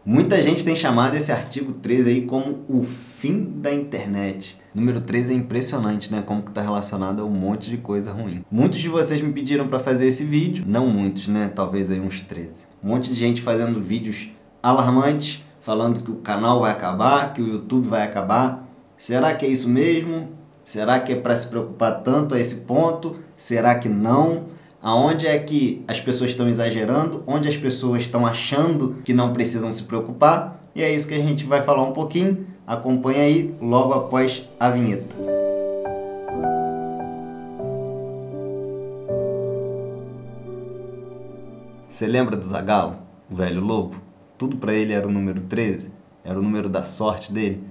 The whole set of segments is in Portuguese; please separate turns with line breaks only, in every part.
Muita gente tem chamado esse artigo 13 aí como o fim da internet. Número 13 é impressionante, né? Como que está relacionado a um monte de coisa ruim. Muitos de vocês me pediram para fazer esse vídeo. Não muitos, né? Talvez aí uns 13. Um monte de gente fazendo vídeos alarmantes, falando que o canal vai acabar, que o YouTube vai acabar. Será que é isso mesmo? Será que é para se preocupar tanto a esse ponto? Será que não? Aonde é que as pessoas estão exagerando? Onde as pessoas estão achando que não precisam se preocupar? E é isso que a gente vai falar um pouquinho. Acompanha aí logo após a vinheta. Você lembra do Zagalo, o velho lobo? Tudo para ele era o número 13? Era o número da sorte dele?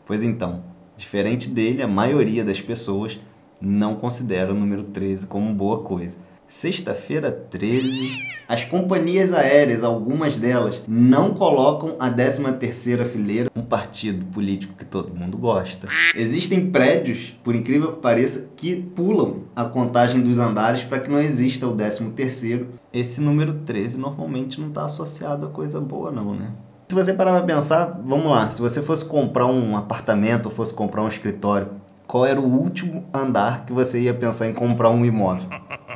Pois então, diferente dele, a maioria das pessoas não considera o número 13 como boa coisa. Sexta-feira 13, as companhias aéreas, algumas delas, não colocam a 13ª fileira, um partido político que todo mundo gosta. Existem prédios, por incrível que pareça, que pulam a contagem dos andares para que não exista o 13º. Esse número 13 normalmente não está associado a coisa boa não, né? Se você parar para pensar, vamos lá, se você fosse comprar um apartamento ou fosse comprar um escritório, qual era o último andar que você ia pensar em comprar um imóvel?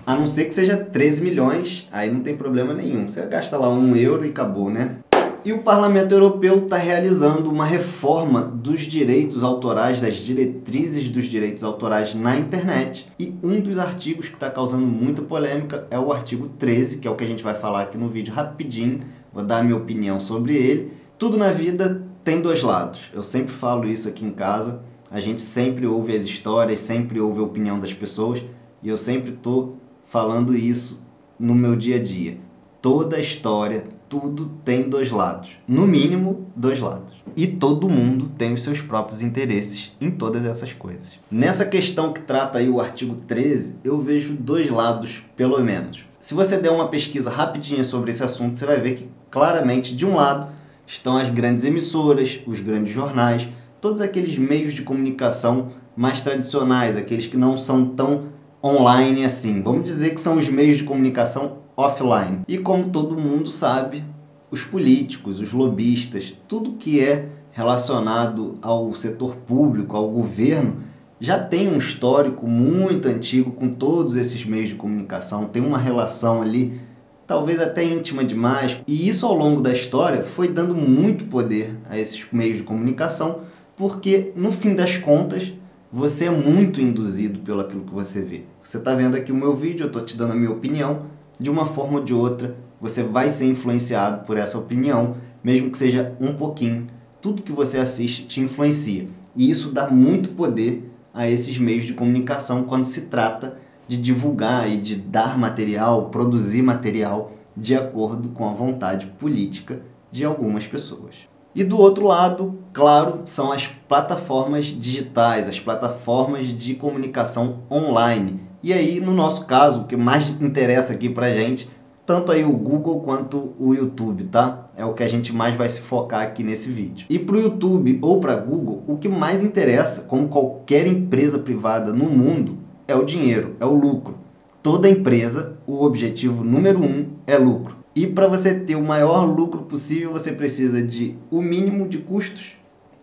A não ser que seja 13 milhões, aí não tem problema nenhum. Você gasta lá €1 e acabou, né? E o Parlamento Europeu está realizando uma reforma dos direitos autorais, das diretrizes dos direitos autorais na internet. E um dos artigos que está causando muita polêmica é o artigo 13, que é o que a gente vai falar aqui no vídeo rapidinho. Vou dar a minha opinião sobre ele. Tudo na vida tem dois lados. Eu sempre falo isso aqui em casa. A gente sempre ouve as histórias, sempre ouve a opinião das pessoas. E eu sempre estou falando isso no meu dia a dia. Toda história, tudo tem dois lados. No mínimo, dois lados. E todo mundo tem os seus próprios interesses em todas essas coisas. Nessa questão que trata aí o artigo 13, eu vejo dois lados, pelo menos. Se você der uma pesquisa rapidinha sobre esse assunto, você vai ver que claramente, de um lado, estão as grandes emissoras, os grandes jornais, todos aqueles meios de comunicação mais tradicionais, aqueles que não são tão online assim. Vamos dizer que são os meios de comunicação offline. E como todo mundo sabe, os políticos, os lobistas, tudo que é relacionado ao setor público, ao governo, já tem um histórico muito antigo com todos esses meios de comunicação, tem uma relação ali, talvez até íntima demais. E isso ao longo da história foi dando muito poder a esses meios de comunicação, porque no fim das contas, você é muito induzido pelo aquilo que você vê. Você está vendo aqui o meu vídeo, eu estou te dando a minha opinião. De uma forma ou de outra, você vai ser influenciado por essa opinião, mesmo que seja um pouquinho. Tudo que você assiste te influencia. E isso dá muito poder a esses meios de comunicação quando se trata de divulgar e de dar material, produzir material de acordo com a vontade política de algumas pessoas. E do outro lado, claro, são as plataformas digitais, as plataformas de comunicação online. E aí, no nosso caso, o que mais interessa aqui pra gente, tanto aí o Google quanto o YouTube, tá? É o que a gente mais vai se focar aqui nesse vídeo. E pro YouTube ou pra Google, o que mais interessa, como qualquer empresa privada no mundo, é o dinheiro, é o lucro. Toda empresa, o objetivo número 1 é lucro. E para você ter o maior lucro possível, você precisa de o mínimo de custos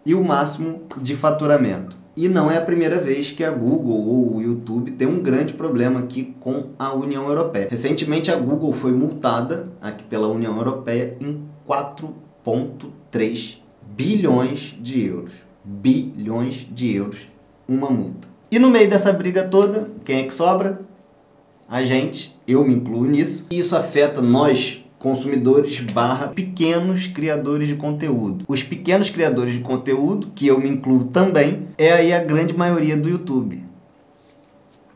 e o máximo de faturamento. E não é a primeira vez que a Google ou o YouTube tem um grande problema aqui com a União Europeia. Recentemente a Google foi multada aqui pela União Europeia em 4,3 bilhões de euros. Bilhões de euros, uma multa. E no meio dessa briga toda, quem é que sobra? A gente, eu me incluo nisso. E isso afeta nós, consumidores / pequenos criadores de conteúdo. Os pequenos criadores de conteúdo, que eu me incluo também, é aí a grande maioria do YouTube.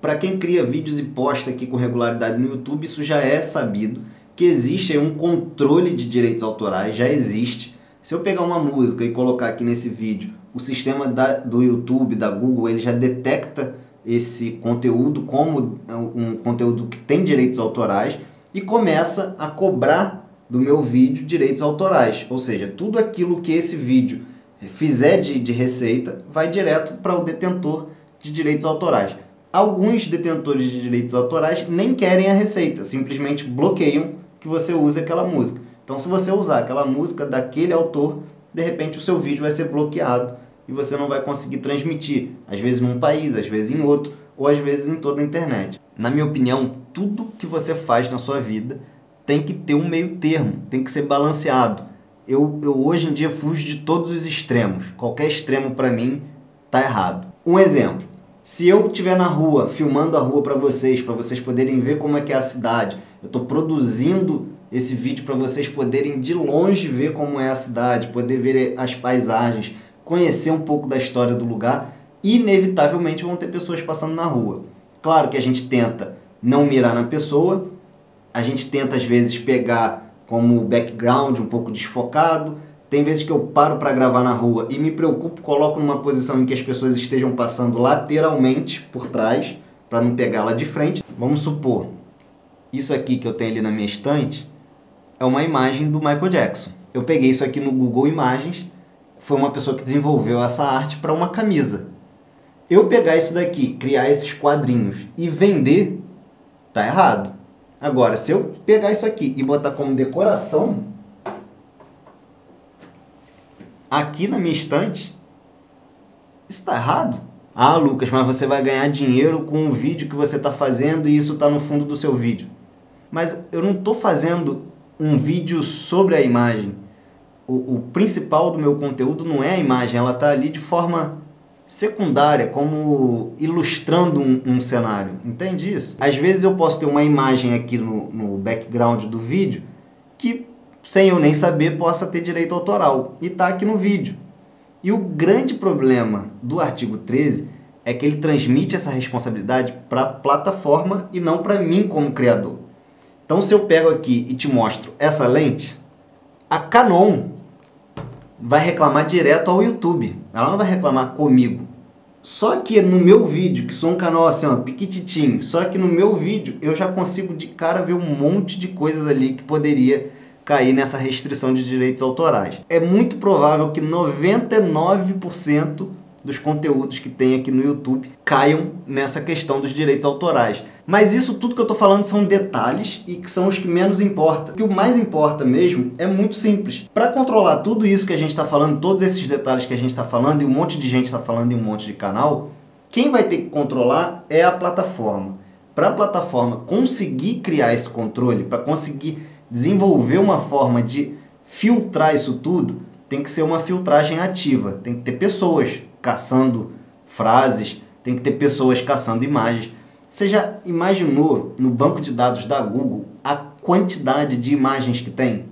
Para quem cria vídeos e posta aqui com regularidade no YouTube, isso já é sabido, que existe aí um controle de direitos autorais, já existe. Se eu pegar uma música e colocar aqui nesse vídeo, o sistema do YouTube, da Google, ele já detecta esse conteúdo como um conteúdo que tem direitos autorais, e começa a cobrar do meu vídeo direitos autorais. Ou seja, tudo aquilo que esse vídeo fizer de receita vai direto para o detentor de direitos autorais. Alguns detentores de direitos autorais nem querem a receita, simplesmente bloqueiam que você use aquela música. Então, se você usar aquela música daquele autor, de repente o seu vídeo vai ser bloqueado e você não vai conseguir transmitir, às vezes num país, às vezes em outro, ou às vezes em toda a internet. Na minha opinião, tudo que você faz na sua vida tem que ter um meio termo, tem que ser balanceado. Eu hoje em dia fujo de todos os extremos. Qualquer extremo para mim tá errado. Um exemplo, se eu estiver na rua, filmando a rua para vocês poderem ver como é que é a cidade, eu estou produzindo esse vídeo para vocês poderem de longe ver como é a cidade, poder ver as paisagens, conhecer um pouco da história do lugar, inevitavelmente vão ter pessoas passando na rua. Claro que a gente tenta não mirar na pessoa, a gente tenta às vezes pegar como background um pouco desfocado. Tem vezes que eu paro para gravar na rua e me preocupo, coloco numa posição em que as pessoas estejam passando lateralmente por trás, para não pegar lá de frente. Vamos supor, isso aqui que eu tenho ali na minha estante é uma imagem do Michael Jackson. Eu peguei isso aqui no Google Imagens, foi uma pessoa que desenvolveu essa arte para uma camisa. Eu pegar isso daqui, criar esses quadrinhos e vender, tá errado. Agora, se eu pegar isso aqui e botar como decoração aqui na minha estante, isso tá errado? Ah, Lucas, mas você vai ganhar dinheiro com o vídeo que você está fazendo e isso está no fundo do seu vídeo. Mas eu não estou fazendo um vídeo sobre a imagem. O principal do meu conteúdo não é a imagem, ela está ali de forma secundária, como ilustrando um cenário. Entende isso? Às vezes eu posso ter uma imagem aqui no background do vídeo que, sem eu nem saber, possa ter direito autoral. E está aqui no vídeo. E o grande problema do artigo 13 é que ele transmite essa responsabilidade para a plataforma e não para mim como criador. Então, se eu pego aqui e te mostro essa lente, a Canon vai reclamar direto ao YouTube. Ela não vai reclamar comigo. Só que no meu vídeo, que sou um canal assim, ó, piquititinho, só que no meu vídeo eu já consigo de cara ver um monte de coisas ali que poderia cair nessa restrição de direitos autorais. É muito provável que 99% dos conteúdos que tem aqui no YouTube caiam nessa questão dos direitos autorais. Mas isso tudo que eu estou falando são detalhes e que são os que menos importam. O que o mais importa mesmo é muito simples. Para controlar tudo isso que a gente está falando, todos esses detalhes que a gente está falando e um monte de gente está falando e um monte de canal, quem vai ter que controlar é a plataforma. Para a plataforma conseguir criar esse controle, para conseguir desenvolver uma forma de filtrar isso tudo, tem que ser uma filtragem ativa. Tem que ter pessoas caçando frases, tem que ter pessoas caçando imagens. Você já imaginou no banco de dados da Google a quantidade de imagens que tem?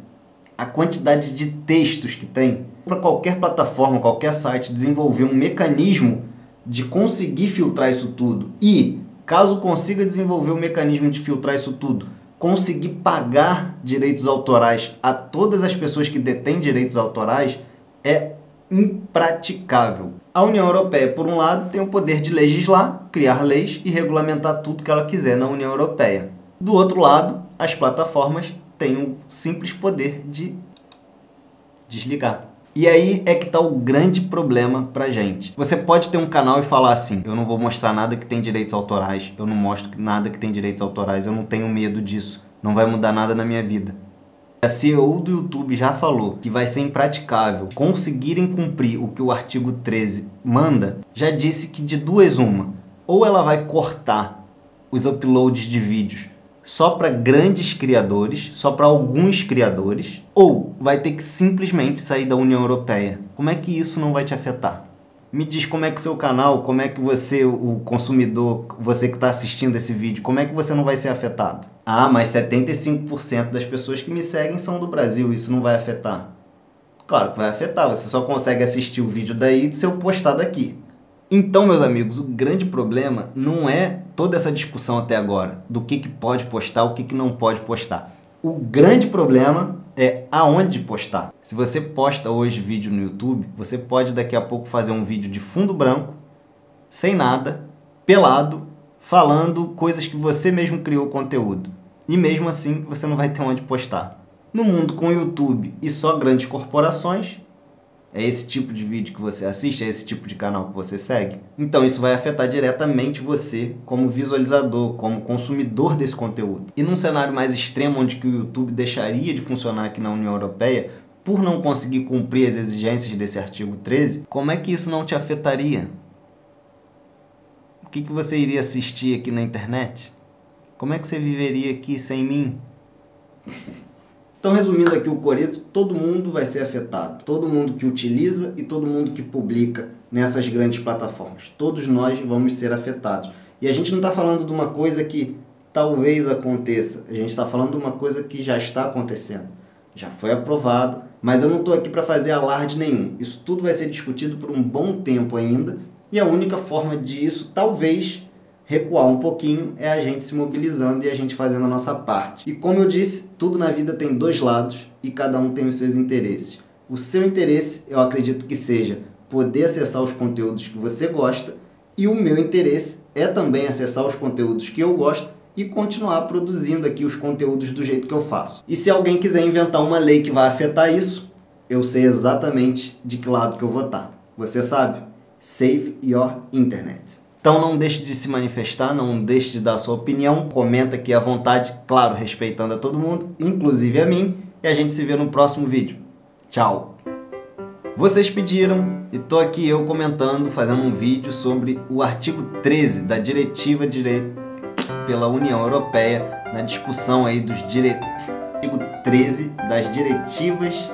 A quantidade de textos que tem? Para qualquer plataforma, qualquer site desenvolver um mecanismo de conseguir filtrar isso tudo e, caso consiga desenvolver um mecanismo de filtrar isso tudo, conseguir pagar direitos autorais a todas as pessoas que detêm direitos autorais, é impraticável. A União Europeia, por um lado, tem o poder de legislar, criar leis e regulamentar tudo que ela quiser na União Europeia. Do outro lado, as plataformas têm o simples poder de desligar. E aí é que está o grande problema pra gente. Você pode ter um canal e falar assim, eu não vou mostrar nada que tem direitos autorais, eu não mostro nada que tem direitos autorais, eu não tenho medo disso, não vai mudar nada na minha vida. A CEO do YouTube já falou que vai ser impraticável conseguirem cumprir o que o artigo 13 manda, já disse que de duas uma, ou ela vai cortar os uploads de vídeos só para grandes criadores, só para alguns criadores, ou vai ter que simplesmente sair da União Europeia. Como é que isso não vai te afetar? Me diz como é que o seu canal, como é que você, o consumidor, você que está assistindo esse vídeo, como é que você não vai ser afetado? Ah, mas 75% das pessoas que me seguem são do Brasil, isso não vai afetar. Claro que vai afetar, você só consegue assistir o vídeo daí se eu postar daqui. Então, meus amigos, o grande problema não é toda essa discussão até agora, do que pode postar, o que não pode postar. O grande problema é aonde postar. Se você posta hoje vídeo no YouTube, você pode daqui a pouco fazer um vídeo de fundo branco, sem nada, pelado, falando coisas que você mesmo criou conteúdo. E mesmo assim, você não vai ter onde postar. No mundo com YouTube e só grandes corporações, É esse tipo de vídeo que você assiste? É esse tipo de canal que você segue? Então isso vai afetar diretamente você como visualizador, como consumidor desse conteúdo. E num cenário mais extremo, onde que o YouTube deixaria de funcionar aqui na União Europeia, por não conseguir cumprir as exigências desse artigo 13, como é que isso não te afetaria? O que você iria assistir aqui na internet? Como é que você viveria aqui sem mim? Então, resumindo aqui o coreto, todo mundo vai ser afetado. Todo mundo que utiliza e todo mundo que publica nessas grandes plataformas. Todos nós vamos ser afetados. E a gente não está falando de uma coisa que talvez aconteça. A gente está falando de uma coisa que já está acontecendo. Já foi aprovado, mas eu não estou aqui para fazer alarde nenhum. Isso tudo vai ser discutido por um bom tempo ainda. E a única forma disso, talvez, recuar um pouquinho, é a gente se mobilizando e a gente fazendo a nossa parte. E como eu disse, tudo na vida tem dois lados e cada um tem os seus interesses. O seu interesse, eu acredito que seja poder acessar os conteúdos que você gosta, e o meu interesse é também acessar os conteúdos que eu gosto e continuar produzindo aqui os conteúdos do jeito que eu faço. E se alguém quiser inventar uma lei que vai afetar isso, eu sei exatamente de que lado que eu vou estar. Você sabe? Save your internet. Então não deixe de se manifestar, não deixe de dar a sua opinião, comenta aqui à vontade, claro, respeitando a todo mundo, inclusive a mim, e a gente se vê no próximo vídeo. Tchau! Vocês pediram e tô aqui eu comentando, fazendo um vídeo sobre o artigo 13 da Diretiva pela União Europeia, na discussão aí dos artigo 13 das diretivas